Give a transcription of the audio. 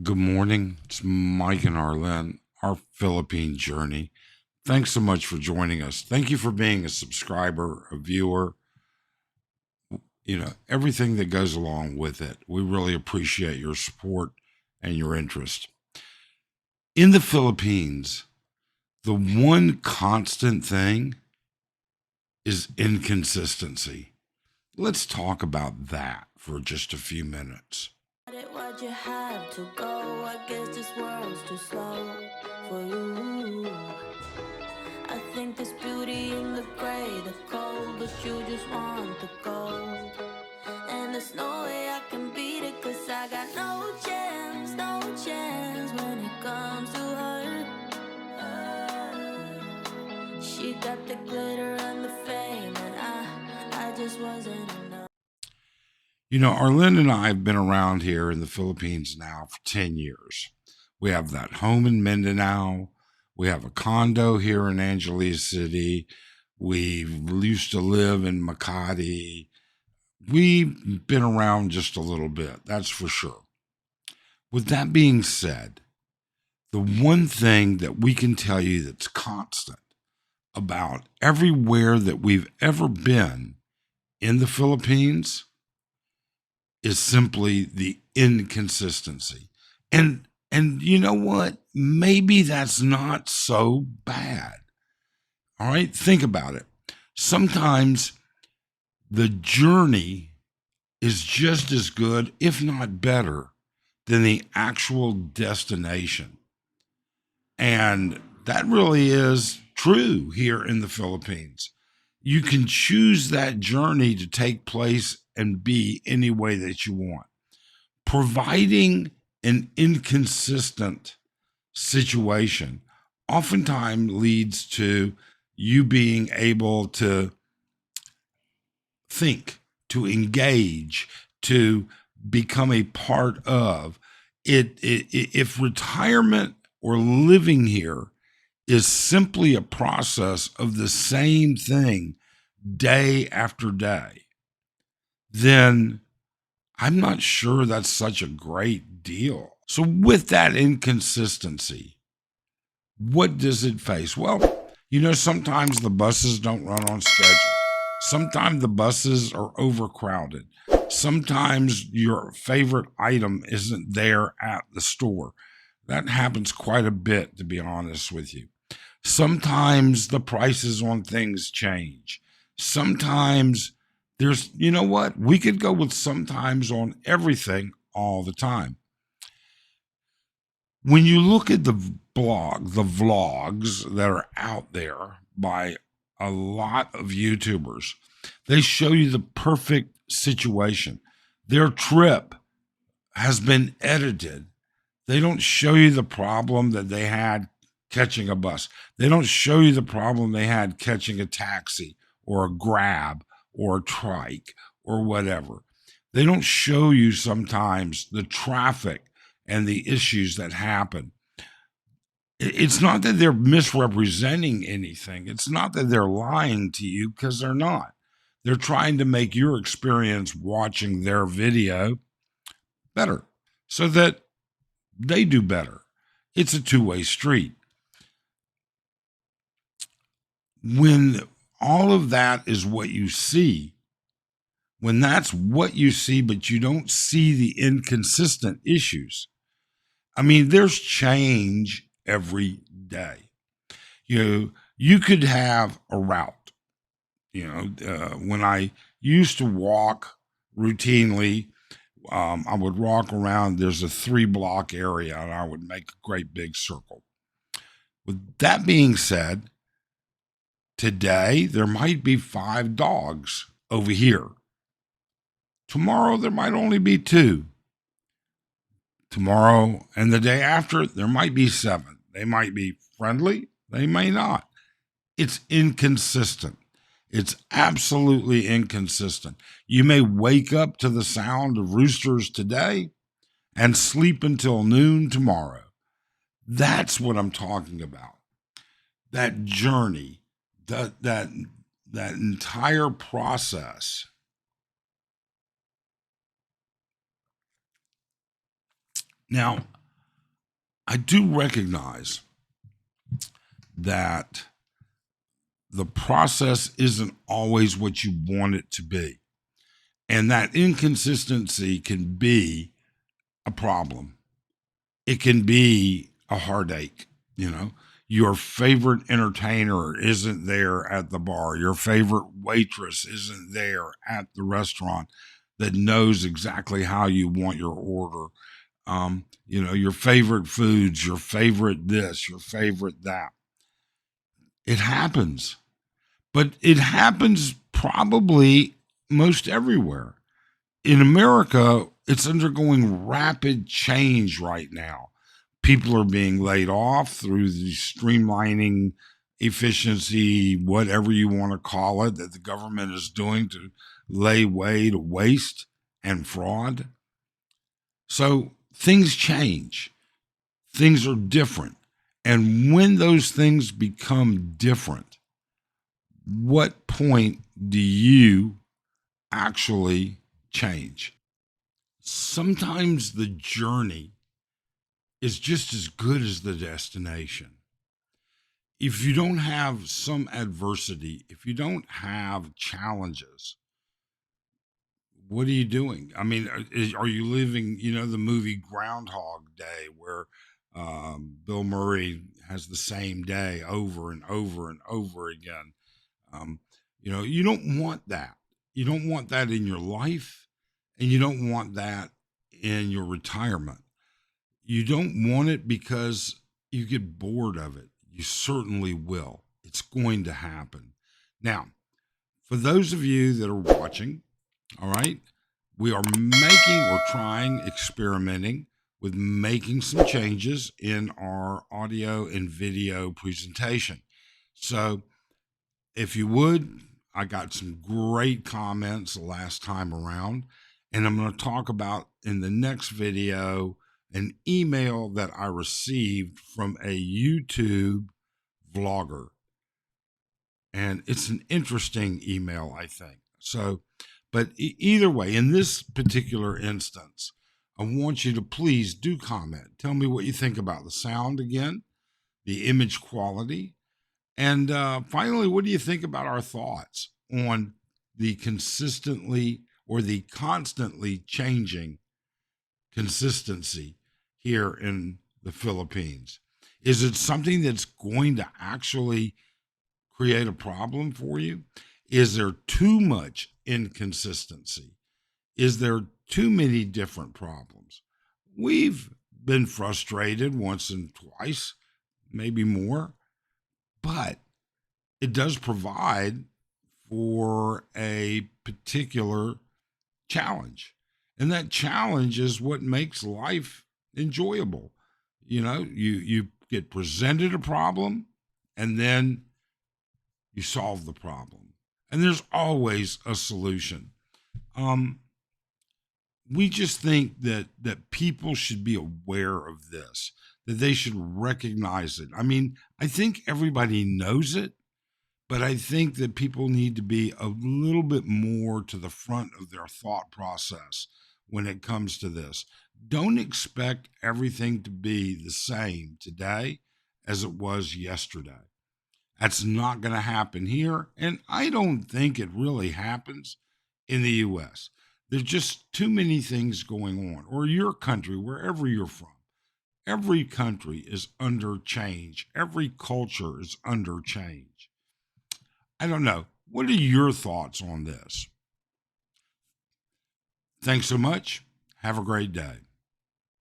Good morning. It's Mike and Arlen, our Philippine journey. Thanks so much for joining us. Thank you for being a subscriber, a viewer, everything that goes along with it. We really appreciate your support and your interest. In the Philippines, the one constant thing is inconsistency. Let's talk about that for just a few minutes. Why'd you have to go? I guess this world's too slow for you. I think there's beauty in the gray, the cold, but you just want the gold. And there's no way I can beat it, cause I got no chance, no chance when it comes to her. She got the glitter and the fame, and I just wasn't enough. Arlen and I have been around here in the Philippines now for 10 years. We have that home in Mindanao. We have a condo here in Angeles City. We used to live in Makati. We've been around just a little bit, that's for sure. With that being said, the one thing that we can tell you that's constant about everywhere that we've ever been in the Philippines is simply the inconsistency. And you know what? Maybe that's not so bad. All right, think about it. Sometimes the journey is just as good, if not better, than the actual destination. And that really is true here in the Philippines. You can choose that journey to take place and be any way that you want. Providing an inconsistent situation oftentimes leads to you being able to think, to engage, to become a part of it. If retirement or living here is simply a process of the same thing day after day, then I'm not sure that's such a great deal. So with that inconsistency, what does it face? Well, sometimes the buses don't run on schedule. Sometimes the buses are overcrowded. Sometimes your favorite item isn't there at the store. That happens quite a bit, to be honest with you. Sometimes the prices on things change. Sometimes we could go with sometimes on everything all the time. When you look at the vlogs that are out there by a lot of YouTubers, they show you the perfect situation. Their trip has been edited. They don't show you the problem that they had catching a bus. They don't show you the problem they had catching a taxi or a Grab or a trike or whatever. They don't show you sometimes the traffic and the issues that happen. It's not that they're misrepresenting anything. It's not that they're lying to you, because they're not. They're trying to make your experience watching their video better so that they do better. It's a two-way street. When all of that is what you see, when that's what you see, but you don't see the inconsistent issues, there's change every day. You could have a route. When I used to walk routinely, I would walk around. There's a 3-block area, and I would make a great big circle. With that being said, today there might be 5 dogs over here. Tomorrow there might only be 2. Tomorrow and the day after, there might be 7. They might be friendly, they may not. It's inconsistent. It's absolutely inconsistent. You may wake up to the sound of roosters today and sleep until noon tomorrow. That's what I'm talking about. That journey, that entire process. Now, I do recognize that the process isn't always what you want it to be. And that inconsistency can be a problem. It can be a heartache, you know. Your favorite entertainer isn't there at the bar. Your favorite waitress isn't there at the restaurant that knows exactly how you want your order. Your favorite foods, your favorite this, your favorite that. It happens, but it happens probably most everywhere. In America, it's undergoing rapid change right now. People are being laid off through the streamlining, efficiency, whatever you want to call it, that the government is doing to lay way to waste and fraud. So things change, things are different. And when those things become different, what point do you actually change? Sometimes the journey is just as good as the destination. If you don't have some adversity, if you don't have challenges, what are you doing? I mean, are you living, the movie Groundhog Day, where Bill Murray has the same day over and over and over again? Um, you don't want that. You don't want that in your life, and you don't want that in your retirement. You don't want it because you get bored of it. You certainly will. It's going to happen. Now, for those of you that are watching, all right, we are making or trying, experimenting with making some changes in our audio and video presentation. So, if you would, I got some great comments last time around, and I'm going to talk about in the next video an email that I received from a YouTube vlogger. And it's an interesting email, I think. So, but either way, in this particular instance, I want you to please do comment. Tell me what you think about the sound again, the image quality, and finally, what do you think about our thoughts on the consistently or the constantly changing consistency here in the Philippines? Is it something that's going to actually create a problem for you? Is there too much inconsistency? Is there too many different problems? We've been frustrated once and twice, maybe more, but it does provide for a particular challenge. And that challenge is what makes life enjoyable. You get presented a problem and then you solve the problem. And there's always a solution. We just think that people should be aware of this, that they should recognize it. I mean, I think everybody knows it, but I think that people need to be a little bit more to the front of their thought process when it comes to this. Don't expect everything to be the same today as it was yesterday. That's not going to happen here. And I don't think it really happens in the US. There's just too many things going on, or your country, wherever you're from. Every country is under change, every culture is under change. I don't know. What are your thoughts on this? Thanks so much. Have a great day.